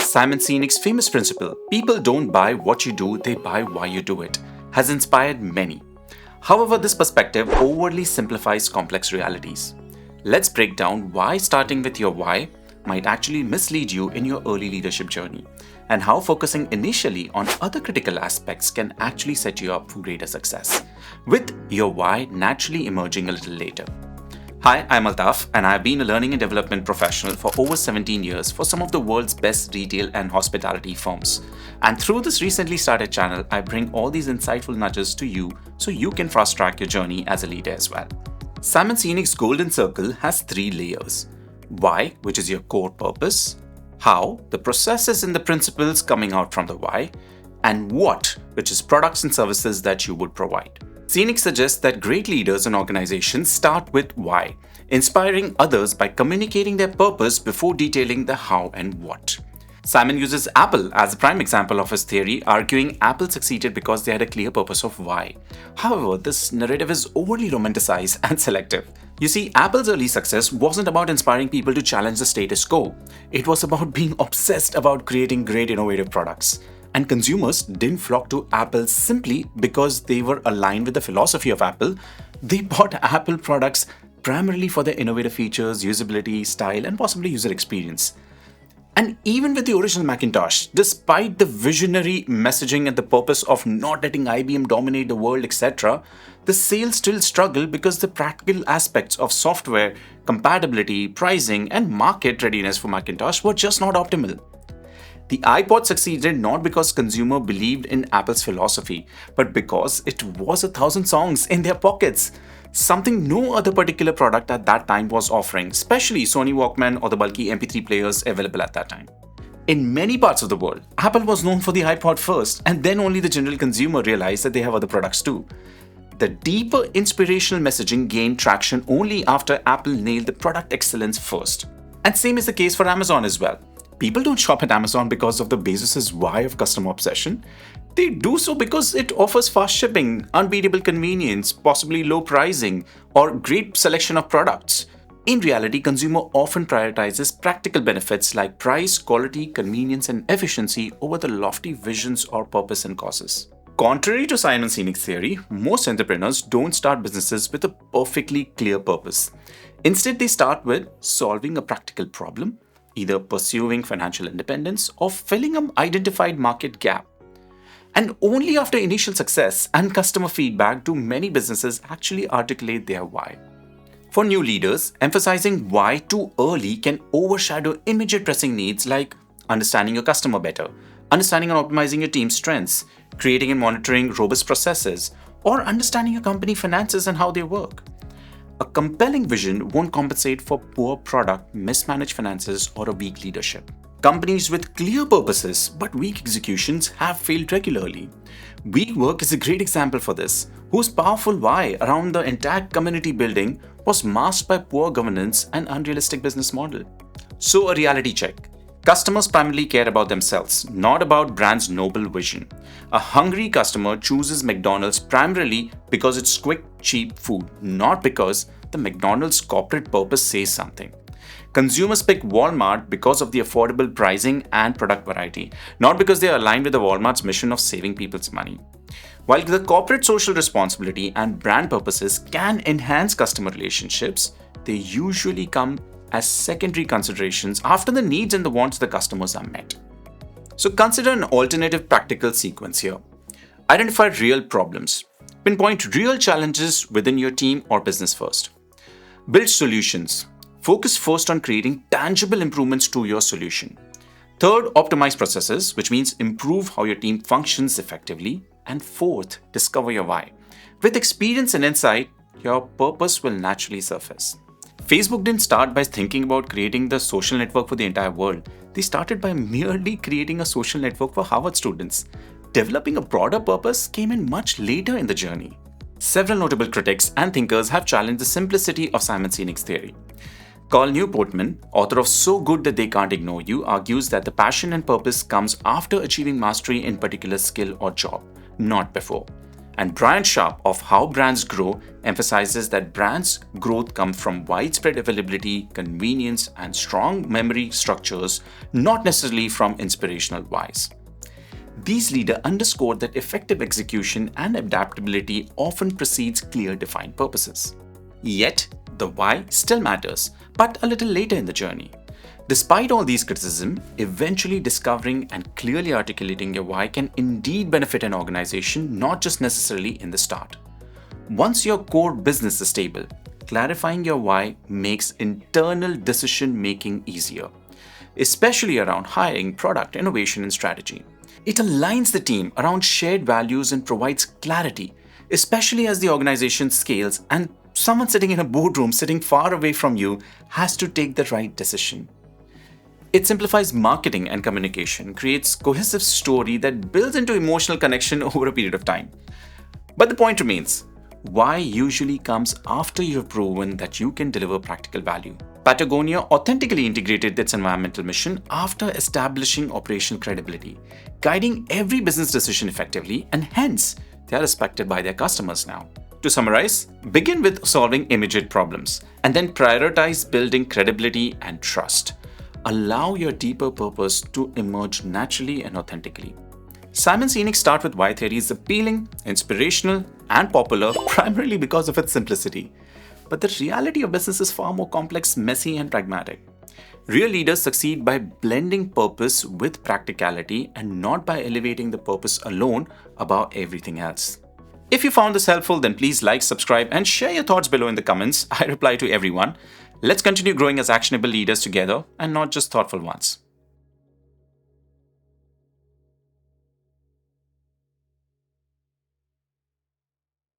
Simon Sinek's famous principle, people don't buy what you do, they buy why you do it, has inspired many. However, this perspective overly simplifies complex realities. Let's break down why starting with your why might actually mislead you in your early leadership journey, and how focusing initially on other critical aspects can actually set you up for greater success, with your why naturally emerging a little later. Hi, I'm Altaf, and I've been a learning and development professional for over 17 years for some of the world's best retail and hospitality firms. And through this recently started channel, I bring all these insightful nudges to you so you can fast track your journey as a leader as well. Simon Sinek's Golden Circle has 3 layers. Why, which is your core purpose. How, the processes and the principles coming out from the why. And what, which is products and services that you would provide. Sinek suggests that great leaders and organizations start with why, inspiring others by communicating their purpose before detailing the how and what. Simon uses Apple as a prime example of his theory, arguing Apple succeeded because they had a clear purpose of why. However, this narrative is overly romanticized and selective. You see, Apple's early success wasn't about inspiring people to challenge the status quo. It was about being obsessed about creating great innovative products. And consumers didn't flock to Apple simply because they were aligned with the philosophy of Apple. They bought Apple products primarily for their innovative features, usability, style, and possibly user experience. And even with the original Macintosh, despite the visionary messaging and the purpose of not letting IBM dominate the world, etc., the sales still struggled because the practical aspects of software, compatibility, pricing, and market readiness for Macintosh were just not optimal. The iPod succeeded not because consumers believed in Apple's philosophy, but because it was 1,000 songs in their pockets, something no other particular product at that time was offering, especially Sony Walkman or the bulky MP3 players available at that time. In many parts of the world, Apple was known for the iPod first, and then only the general consumer realized that they have other products too. The deeper inspirational messaging gained traction only after Apple nailed the product excellence first. And same is the case for Amazon as well. People don't shop at Amazon because of the Bezos' why of customer obsession. They do so because it offers fast shipping, unbeatable convenience, possibly low pricing, or great selection of products. In reality, consumer often prioritizes practical benefits like price, quality, convenience, and efficiency over the lofty visions or purpose and causes. Contrary to Simon Sinek's theory, most entrepreneurs don't start businesses with a perfectly clear purpose. Instead, they start with solving a practical problem, either pursuing financial independence or filling an identified market gap. And only after initial success and customer feedback do many businesses actually articulate their why. For new leaders, emphasizing why too early can overshadow immediate pressing needs like understanding your customer better, understanding and optimizing your team's strengths, creating and monitoring robust processes, or understanding your company finances and how they work. A compelling vision won't compensate for poor product, mismanaged finances, or a weak leadership. Companies with clear purposes but weak executions have failed regularly. WeWork is a great example for this, whose powerful why around the entire community building was masked by poor governance and unrealistic business model. So a reality check. Customers primarily care about themselves, not about brand's noble vision. A hungry customer chooses McDonald's primarily because it's quick, cheap food, not because the McDonald's corporate purpose says something. Consumers pick Walmart because of the affordable pricing and product variety, not because they are aligned with the Walmart's mission of saving people's money. While the corporate social responsibility and brand purposes can enhance customer relationships, they usually come as secondary considerations after the needs and the wants of the customers are met. So consider an alternative practical sequence here. Identify real problems. Pinpoint real challenges within your team or business first. Build solutions. Focus first on creating tangible improvements to your solution. Third, optimize processes, which means improve how your team functions effectively. And fourth, discover your why. With experience and insight, your purpose will naturally surface. Facebook didn't start by thinking about creating the social network for the entire world. They started by merely creating a social network for Harvard students. Developing a broader purpose came in much later in the journey. Several notable critics and thinkers have challenged the simplicity of Simon Sinek's theory. Carl Newportman, author of So Good That They Can't Ignore You, argues that the passion and purpose comes after achieving mastery in particular skill or job, not before. And Brian Sharp of How Brands Grow emphasizes that brands' growth comes from widespread availability, convenience, and strong memory structures, not necessarily from inspirational whys. These leaders underscored that effective execution and adaptability often precedes clear defined purposes. Yet, the why still matters, but a little later in the journey. Despite all these criticisms, eventually discovering and clearly articulating your why can indeed benefit an organization, not just necessarily in the start. Once your core business is stable, clarifying your why makes internal decision-making easier, especially around hiring, product, innovation, and strategy. It aligns the team around shared values and provides clarity, especially as the organization scales and someone sitting in a boardroom sitting far away from you has to take the right decision. It simplifies marketing and communication, creates cohesive story that builds into emotional connection over a period of time. But the point remains, why usually comes after you have proven that you can deliver practical value. Patagonia authentically integrated its environmental mission after establishing operational credibility, guiding every business decision effectively, and hence, they are respected by their customers now. To summarize, begin with solving immediate problems, and then prioritize building credibility and trust. Allow your deeper purpose to emerge naturally and authentically. Simon Sinek Start with Why theory is appealing, inspirational, and popular primarily because of its simplicity. But the reality of business is far more complex, messy, and pragmatic. Real leaders succeed by blending purpose with practicality and not by elevating the purpose alone above everything else. If you found this helpful, then please like, subscribe, and share your thoughts below in the comments. I reply to everyone. Let's continue growing as actionable leaders together and not just thoughtful ones.